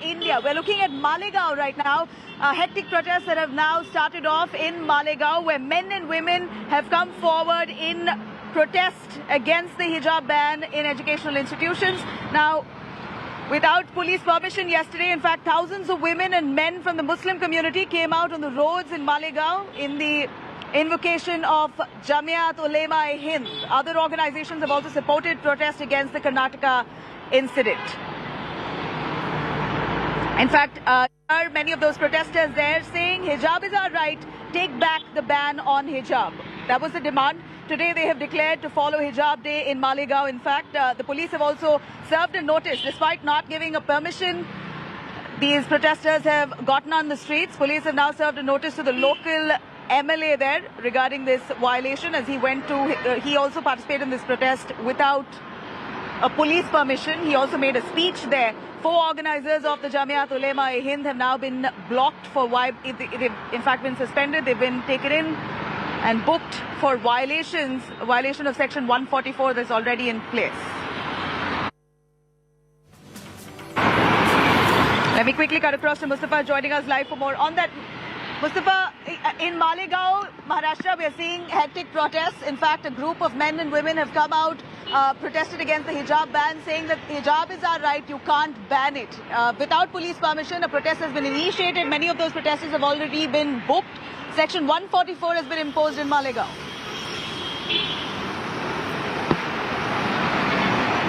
India. We're looking at Malegaon right now. Hectic protests that have now started off in Malegaon, where men and women have come forward in protest against the hijab ban in educational institutions. Now, without police permission yesterday, in fact, thousands of women and men from the Muslim community came out on the roads in Malegaon in the invocation of Jamiyat Ulema-e-Hind. Other organizations have also supported protests against the Karnataka incident. In fact, many of those protesters there saying hijab is our right, take back the ban on hijab. That was the demand. Today they have declared to follow Hijab Day in Malegaon. In fact, the police have also served a notice. Despite not giving a permission, these protesters have gotten on the streets. Police have now served a notice to the local MLA there regarding this violation, as he also participated in this protest without a police permission. He also made a speech there. 4 organizers of the Jamiyat Ulema-e-Hind have now been blocked for they've in fact been suspended. They've been taken in and booked for violation of section 144 that's already in place. Let me quickly cut across to Mustafa joining us live for more on that. Mustafa, in Malegaon, Maharashtra, we are seeing hectic protests. In fact, a group of men and women have come out, protested against the hijab ban, saying that hijab is our right, you can't ban it. Without police permission, a protest has been initiated. Many of those protesters have already been booked. Section 144 has been imposed in Malegaon.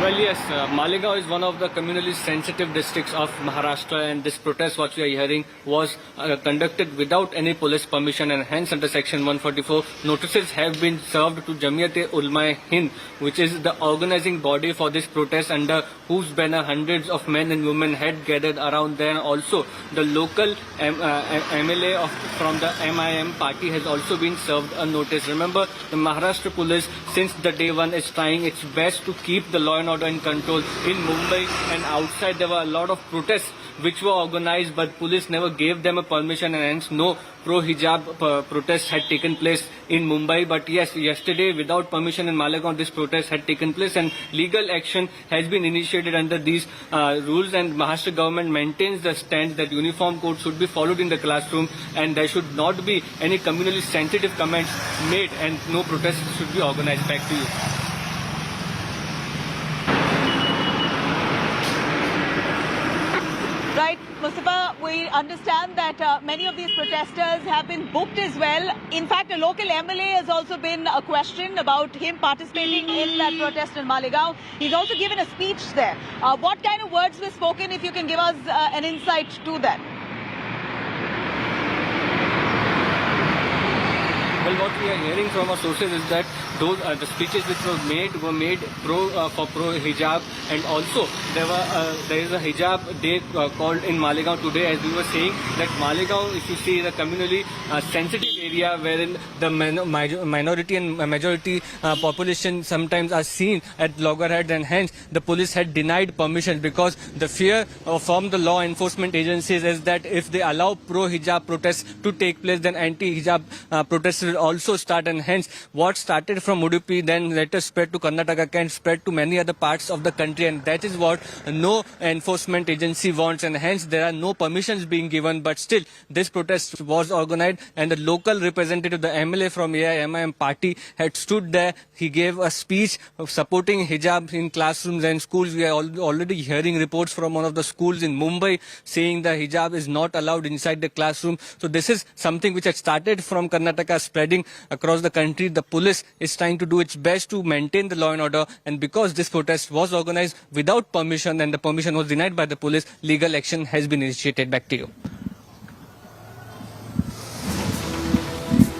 Well, yes, Malegaon is one of the communally sensitive districts of Maharashtra, and this protest, what we are hearing, was conducted without any police permission, and hence under section 144, notices have been served to Jamiyat Ulema-e-Hind, which is the organizing body for this protest, under whose banner hundreds of men and women had gathered around there. Also, the local MLA from the MIM party has also been served a notice. Remember, the Maharashtra police, since the day one, is trying its best to keep the law and order in control. In Mumbai and outside, there were a lot of protests which were organized, but police never gave them a permission, and hence no pro-hijab protests had taken place in Mumbai. But yes, yesterday, without permission in Malegaon, this protest had taken place, and legal action has been initiated under these rules, and Maharashtra government maintains the stand that uniform code should be followed in the classroom, and there should not be any communally sensitive comments made, and no protests should be organized. Back to you. Right, Mustafa, we understand that many of these protesters have been booked as well. In fact, a local MLA has also been questioned about him participating in that protest in Malegaon. He's also given a speech there. What kind of words were spoken, if you can give us an insight to that? Well, what we are hearing from our sources is that those the speeches which were made for pro-hijab, and also there is a hijab day called in Malegaon today. As we were saying, that Malegaon, if you see, is a communally sensitive area wherein the minority and majority population sometimes are seen at loggerheads, and hence the police had denied permission, because the fear from the law enforcement agencies is that if they allow pro-hijab protests to take place, then anti-hijab protests will also start, and hence what started from Udupi then later spread to Karnataka can spread to many other parts of the country, and that is what no enforcement agency wants, and hence there are no permissions being given. But still, this protest was organized, and the local representative, the MLA from AIMIM party, had stood there. He gave a speech supporting hijab in classrooms and schools. We are already hearing reports from one of the schools in Mumbai saying the hijab is not allowed inside the classroom. So this is something which had started from Karnataka, spreading across the country. The police is trying to do its best to maintain the law and order, and because this protest was organized without permission and the permission was denied by the police, legal action has been initiated. Back to you.